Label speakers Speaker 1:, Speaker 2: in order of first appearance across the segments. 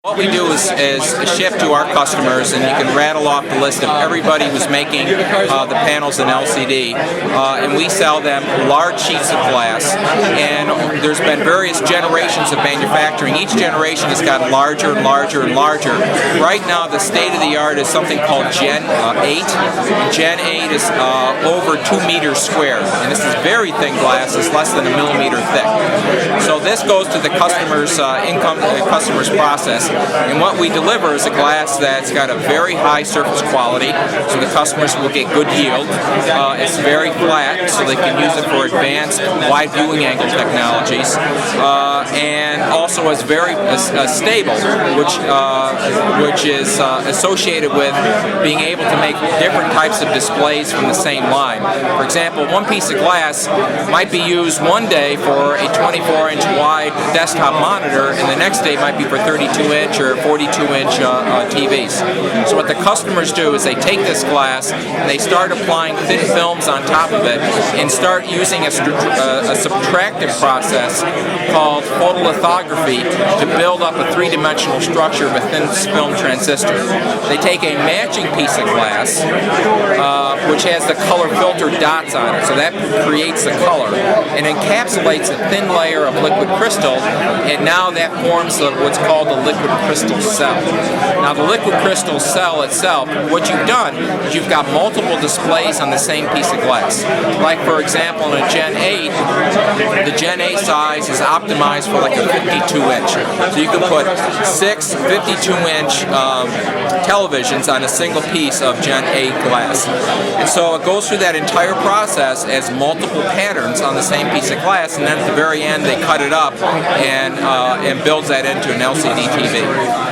Speaker 1: What we do is ship to our customers, and you can rattle off the list of everybody who's making the panels in LCD, and we sell them large sheets of glass. And there's been various generations of manufacturing. Each generation has gotten larger and larger and larger. Right now, the state of the art is something called Gen 8. Gen 8 is over 2 meters square, and this is very thin glass. It's less than a millimeter thick. So this goes to the customer's process. And what we deliver is a glass that's got a very high surface quality, so the customers will get good yield. It's very flat, so they can use it for advanced wide viewing angle technologies, and also is very stable, which is associated with being able to make different types of displays from the same line. For example, one piece of glass might be used one day for a 24-inch wide desktop monitor, and the next day might be for 32-inch or 42-inch TVs. So what the customers do is they take this glass and they start applying thin films on top of it and start using a subtractive process called photolithography to build up a three-dimensional structure of a thin film transistor. They take a matching piece of glass which has the color filter dots on it, so that creates the color, and encapsulates a thin layer of liquid crystal, and now that forms what's called a liquid crystal cell. Now the liquid crystal cell itself, what you've done is you've got multiple displays on the same piece of glass. Like for example in a Gen 8, the Gen 8 size is optimized for like a 52-inch. So you can put 6 52-inch televisions on a single piece of Gen 8 glass. And so it goes through that entire process as multiple patterns on the same piece of glass, and then at the very end they cut it up and builds that into an LCD TV.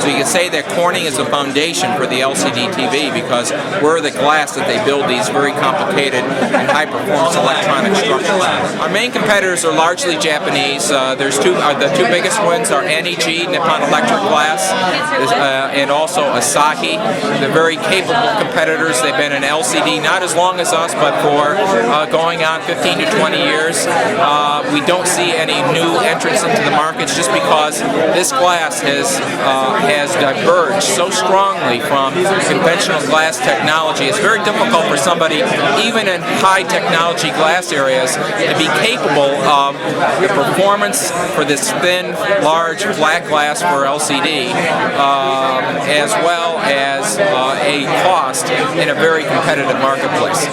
Speaker 1: So you can say that Corning is the foundation for the LCD TV because we're the glass that they build these very complicated and high-performance electronic structures. Our main competitors are largely Japanese. The two biggest ones are NEG, Nippon Electric Glass, and also Asahi. They're very capable competitors. They've been in LCD not as long as us, but for going on 15 to 20 years. We don't see any new entrants into the markets just because this glass has diverged so strongly from conventional glass technology. It's very difficult for somebody, even in high technology glass areas, to be capable of the performance for this thin, large, flat glass for LCD, as well as a cost in a very competitive marketplace.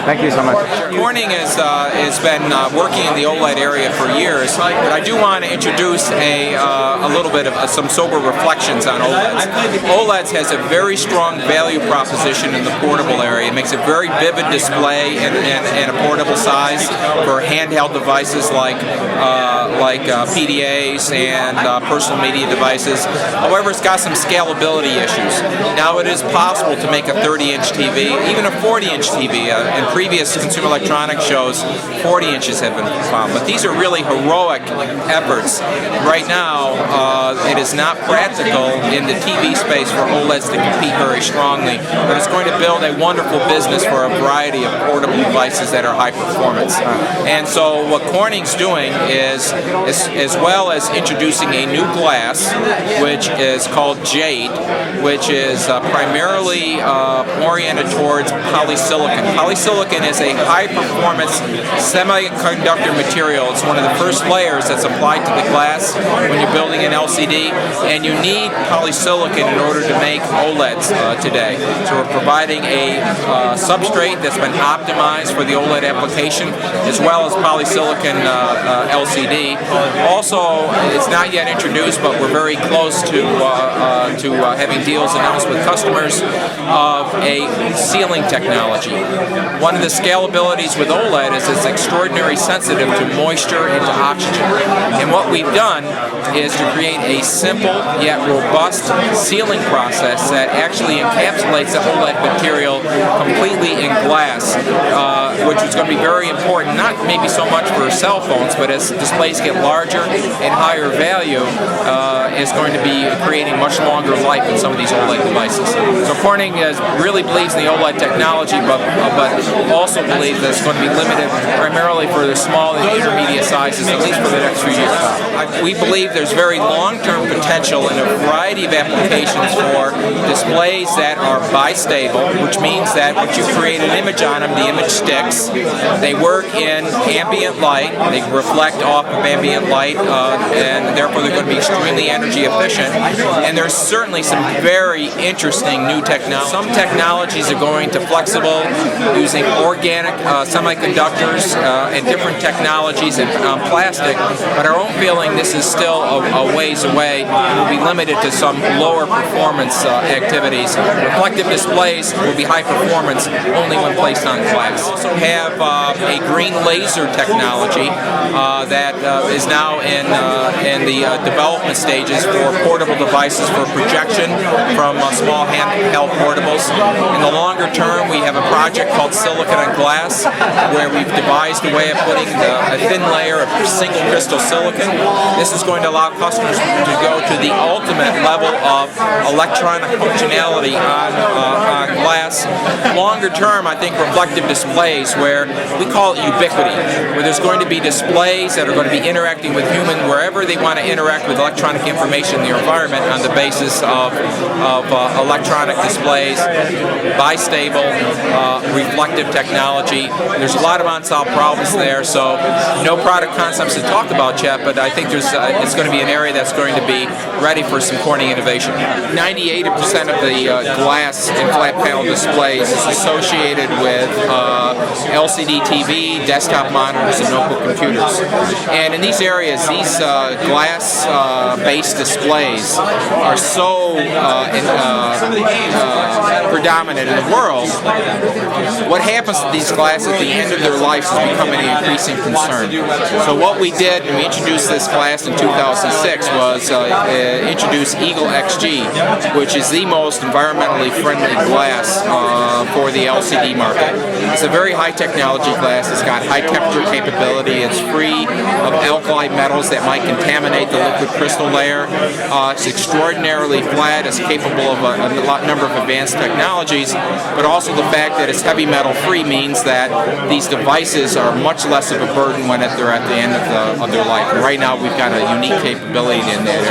Speaker 2: Thank you so much.
Speaker 1: Corning has been working in the OLED area for years, but I do want to introduce a little bit of some sober reflections on OLEDs. OLEDs has a very strong value proposition in the portable area. It makes a very vivid display in a portable size for handheld devices like PDAs and personal media devices. However, it's got some scalability issues. Now it is possible to make a 30-inch TV, even a 40-inch TV. In previous consumer electronics shows, 40 inches have been found, but these are really heroic efforts. Right now, it is not practical in the TV space for OLEDs to compete very strongly, but it's going to build a wonderful business for a variety of portable devices that are high performance. And so what Corning's doing is, as well as introducing a new glass, which is called Jade, which is primarily oriented towards polysilicon. Polysilicon is a high-performance semiconductor material. It's one of the first layers that's applied to the glass when you're building an LCD, and you need polysilicon in order to make OLEDs today. So we're providing a substrate that's been optimized for the OLED application, as well as polysilicon LCD. Also, it's not yet introduced, but we're very close to having deals announced with customers of a sealing technology. One of the scalabilities with OLED is it's extraordinarily sensitive to moisture and to oxygen. And what we've done is to create a simple yet robust sealing process that actually encapsulates the OLED material completely in glass, which is going to be very important, not maybe so much for cell phones, but as displays get larger and higher value, is going to be creating much longer life in some of these OLED devices. So Corning really believes in the OLED technology, but also believes that it's going to be limited primarily for the small and intermediate sizes, at least for the next few years. We believe there's very long-term potential in a variety variety of applications for displays that are bistable, which means that once you create an image on them, the image sticks. They work in ambient light. They reflect off of ambient light, and therefore they're going to be extremely energy efficient. And there's certainly some very interesting new technology. Some technologies are going to flexible, using organic semiconductors and different technologies and plastic, but our own feeling this is still a ways away. We'll be limited to some lower performance activities. Reflective displays will be high performance only when placed on glass. We also have a green laser technology that is now in the development stages for portable devices for projection from small handheld portables. In the longer term, we have a project called Silicon on Glass, where we've devised a way of putting a thin layer of single crystal silicon. This is going to allow customers to go to the ultimate level of electronic functionality on glass. Longer term, I think reflective displays, where we call it ubiquity, where there's going to be displays that are going to be interacting with human wherever they want to interact with electronic information in the environment on the basis of electronic displays, bistable, reflective technology. There's a lot of unsolved problems there, so no product concepts to talk about yet, but I think it's going to be an area that's going to be ready for some Corning innovation. 98% of the glass in flat panel displays is associated with LCD TV, desktop monitors, and notebook computers. And in these areas, these glass-based displays are so predominant in the world. What happens to these glass at the end of their lives is becoming an increasing concern. So what we did when we introduced this glass in 2006 was introduce Eagle XG, which is the most environmentally friendly glass for the LCD market. It's a very high technology glass. It's got high temperature capability. It's free of alkali metals that might contaminate the liquid crystal layer. It's extraordinarily flat. It's capable of a number of advanced technologies, but also the fact that it's heavy metal free means that these devices are much less of a burden when they're at the end of their life. And right now we've got a unique capability in that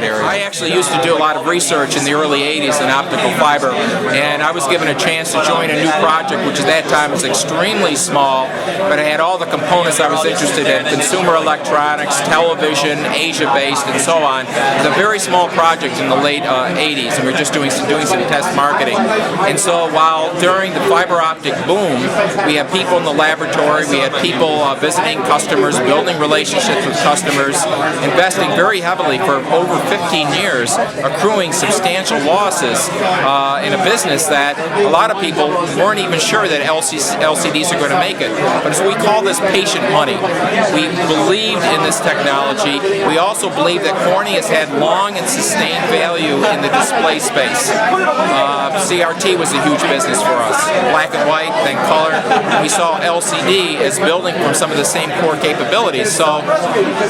Speaker 1: area. I actually used to do a lot of research in the early 80s in optical fiber, and I was given a chance to join a new project which at that time was extremely small, but it had all the components I was interested in: consumer electronics, television, Asia-based, and so on. It was a very small project in the late 80s, and we were just doing some test marketing. And so while during the fiber optic boom, we had people in the laboratory, we had people visiting customers, building relationships with customers, investing very heavily for over 15 years, accruing substantial losses in a business that a lot of people weren't even sure that LCDs are going to make it. But so we call this patient money. We believed in this technology. We also believe that Corning has had long and sustained value in the display space. CRT was a huge business for us. Black and white, then color. We saw LCD as building from some of the same core capabilities. So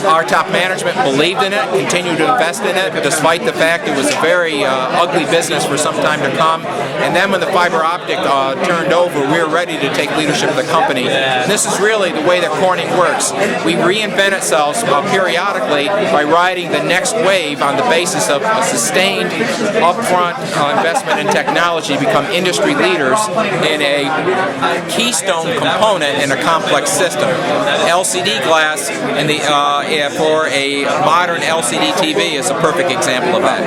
Speaker 1: our top management believed in it, continued to invest in it, despite the fact it was a very ugly business for some time to come. And then when the fiber optic turned over, we were ready to take leadership of the company. And this is really the way that Corning works. We reinvent ourselves periodically by riding the next wave on the basis of a sustained upfront investment in technology, become industry leaders in a keystone component in a complex system. LCD glass and for a modern LCD TV is a perfect example of that.